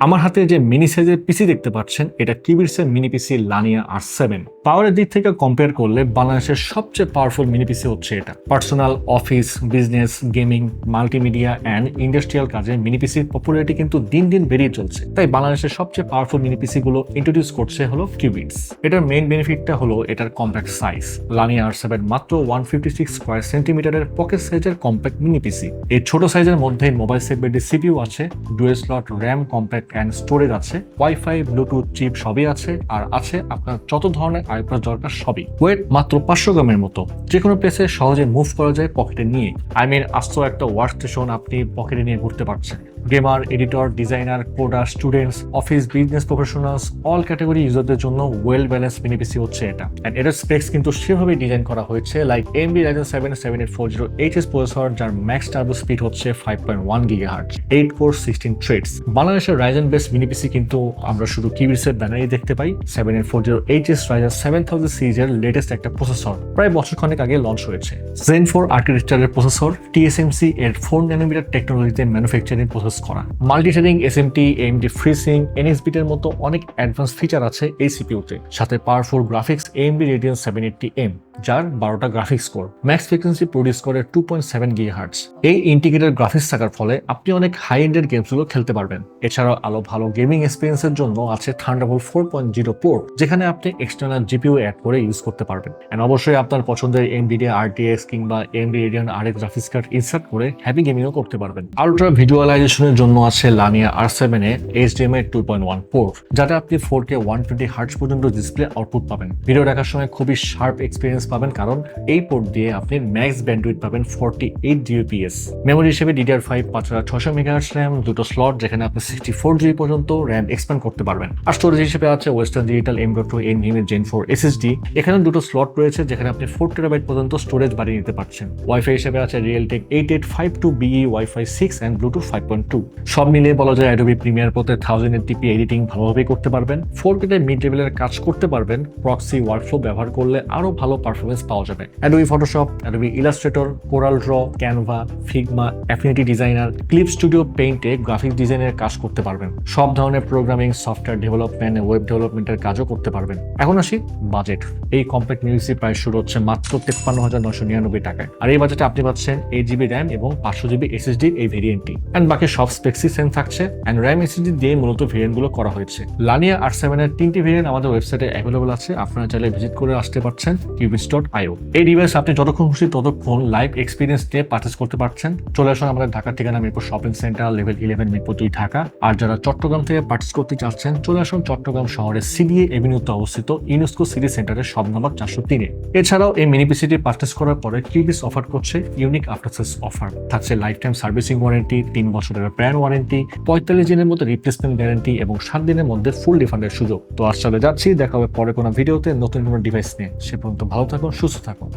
আমার হাতে যে মিনি সাইজের পিসি দেখতে পাচ্ছেন এটা Qbits এর মিনি পিসি Lania R7। পাওয়ারের দিক থেকে কম্পেয়ার করলে বাংলাদেশের সবচেয়ে পাওয়ারফুল মিনি পিসি হচ্ছে এটা। Personal, office, business, gaming, multimedia and industrial কাজে মিনি পিসির পপুলারিটি কিন্তু দিন দিন বেরিয়ে চলছে। তাই বাংলাদেশের সবচেয়ে পাওয়ারফুল মিনি পিসি গুলো ইন্ট্রোডিউস করছে হলো Qbits। এটার মেইন বেনিফিটটা হলো এটার কম্প্যাক্ট সাইজ। Lania R7 মাত্র 156 স্কয়ার সেন্টিমিটারের পকেট সাইজের কম্প্যাক্ট মিনি পিসি। এই ছোট সাইজের মধ্যে মোবাইল সেগমেন্টের সিপিইউ আছে, dual slot RAM, compact and storage আছে, ওয়াইফাই, ব্লুটুথ চিপ সবই আছে, আর আছে আপনার যত ধরনের আইপ্যাড দরকার সবই। ওয়েট মাত্র 500 গ্রামের মতো, যে কোনো প্লেসে সহজে মুভ করা যায় পকেটে নিয়ে। আস্ত একটা ওয়ার্ক স্টেশন আপনি পকেটে নিয়ে ঘুরতে পারছেন। Gamer, editor, designer, coder, students, office, business professionals, all category ইউজারদের জন্য ওয়েল ব্যালেন্স মিনি পিসি হচ্ছে এটা। এন্ড এটার স্পেক্স কিন্তু সেভাবেই ডিজাইন করা হয়েছে, like AMD Ryzen 7 7840HS processor, যার ম্যাক্স টার্বো স্পিড হচ্ছে 5.1 GHz, 8 কোর 16 থ্রেডস। বাংলাদেশের Ryzen বেস মিনি পিসি কিন্তু আমরা শুধু Qbits এর ব্যানারেই দেখতে পাই। 7840HS Ryzen 7000 সিরিজের লেটেস্ট একটা প্রসেসর প্রায় বছরখানেক আগে লঞ্চ হয়েছে। Zen 4 আর্কিটেকচারের প্রসেসর, TSMC এর 4 ন্যানোমিটার টেকনোলজিতে ম্যানুফ্যাকচারিং প্রসেস করা। Multi-threading, SMT, AMD FreeSync, NXBit এর মতো অনেক অ্যাডভান্স ফিচার আছে এই সিপিইউতে। সাথে powerful graphics AMD Radeon 780M, যার 12টা graphics core, max frequency produce করে 2.7 GHz। এই ইন্টিগ্রেটেড গ্রাফিক্স থাকার ফলে আপনি অনেক হাই এন্ডের গেমসগুলো খেলতে পারবেন। এছাড়াও ভালো গেমিং এক্সপিরিয়েন্সের জন্য আছে Thunderbolt 4.0 পোর্ট, যেখানে আপনি এক্সটার্নাল জিপিইউ অ্যাড করে ইউজ করতে পারবেন। এন্ড অবশ্যই আপনার পছন্দের NVIDIA RTX কিংবা AMD Radeon RX graphics card insert করে হ্যাপি গেমিংও করতে পারবেন। আলট্রা ভিজুয়ালাইজেশনের জন্য আছে Lania R7 এ HDMI 2.1 পোর্ট, যাতে আপনি 4K 120 Hz পর্যন্ত ডিসপ্লে আউটপুট পাবেন। ভিডিও দেখার সময় খুবই শার্প এক্সপিরিয়েন্স পাবেন, কারণ এই পোর্ট দিয়ে আপনি ম্যাক্স ব্যান্ডউইথ পাবেন 48 Gbps। মেমোরি হিসেবে DDR5 5600 MHz র্যাম, দুটো স্লট যেখানে আপনি 64 GB পর্যন্ত র্যাম এক্সপ্যান্ড করতে পারবেন। আর স্টোরেজ হিসেবে আছে western digital M.2 NVMe Gen 4 SSD, এখানে দুটো স্লট রয়েছে যেখানে আপনি 4 TB পর্যন্ত স্টোরেজ বাড়িয়ে নিতে পারছেন। ওয়াইফাই হিসেবে আছে Realtek 8852BE Wi-Fi 6 and Bluetooth 5.2। সব মিলিয়ে বলা যায় Adobe Premiere Pro তে 1080p এডিটিং ভালোভাবেই করতে পারবেন। 4K তে মিড লেভেলের কাজ করতে পারবেন। প্রক্সি ওয়ার্কফ্লো ব্যবহার করলে আরো ভালো পারফরমেন্স পাওয়া যাবে। Adobe Photoshop, Adobe Illustrator, Corel Draw, Canva, Figma, Affinity Designer, Clip Studio Paint এ গ্রাফিক্স ডিজাইনের কাজ করতে পারবেন। সব ধরনের প্রোগ্রামিং, সফটওয়্যার ডেভেলপমেন্ট, ওয়েব ডেভেলপমেন্টের কাজও করতে পারবেন। এখন আসি বাজেট। এই কম্প্যাক্ট মিউসি প্রাইস শুরু হচ্ছে মাত্র 53,999 টাকায়। আর এই বাজেটে আপনি পাচ্ছেন 8GB র্যাম এবং 500GB SSD এই ভেরিয়েন্টটি। এন্ড বাকি সব স্পেক্সই সেম থাকছে। এন্ড র্যাম SSD দিয়ে মূলত ভেরিয়েন্টগুলো করা হয়েছে। Lania R7 এর 3টি ভেরিয়েন্ট আমাদের ওয়েবসাইটে অ্যাভেলেবল আছে, আপনারা চাইলে ভিজিট করে আসতে পারছেন qbits.io। এই ডিভাইস আপনি যতক্ষণ খুশি ততক্ষণ লাইভ এক্সপিরিয়েন্স নিয়ে পারচেজ করতে পারছেন। চলে আসুন আমাদের ঢাকার ঠিকানা Mirpur shopping centre, level 11, Mirpur 2 Dhaka. আর যারা চট্টগ্রাম থেকে পারচেজ করতে চাচ্ছেন, চলে আসুন চট্টগ্রাম শহরের CDA এভিনিউতে অবস্থিত ইউনেস্কো সিটি সেন্টারের শপ নম্বর 403-এ। এছাড়াও এই মিনি পিসিটি পারচেজ করার পরে Qbits অফার করছে ইউনিক আফটার সেলস অফার। থাকছে লাইফ টাইম সার্ভিসিং ওয়ারেন্টি, 3 বছরের ব্র্যান্ড ওয়ারেন্টি, 45 দিনের মধ্যে রিপ্লেসমেন্ট গ্যারান্টি এবং 7 দিনের মধ্যে ফুল রিফান্ডের সুযোগ। তো আজ চলে যাচ্ছি, দেখা হবে পরে কোনো ভিডিওতে নতুন কোনো ডিভাইস নিয়ে। সে পর্যন্ত ভালো থাকুন, সুস্থ থাকুন।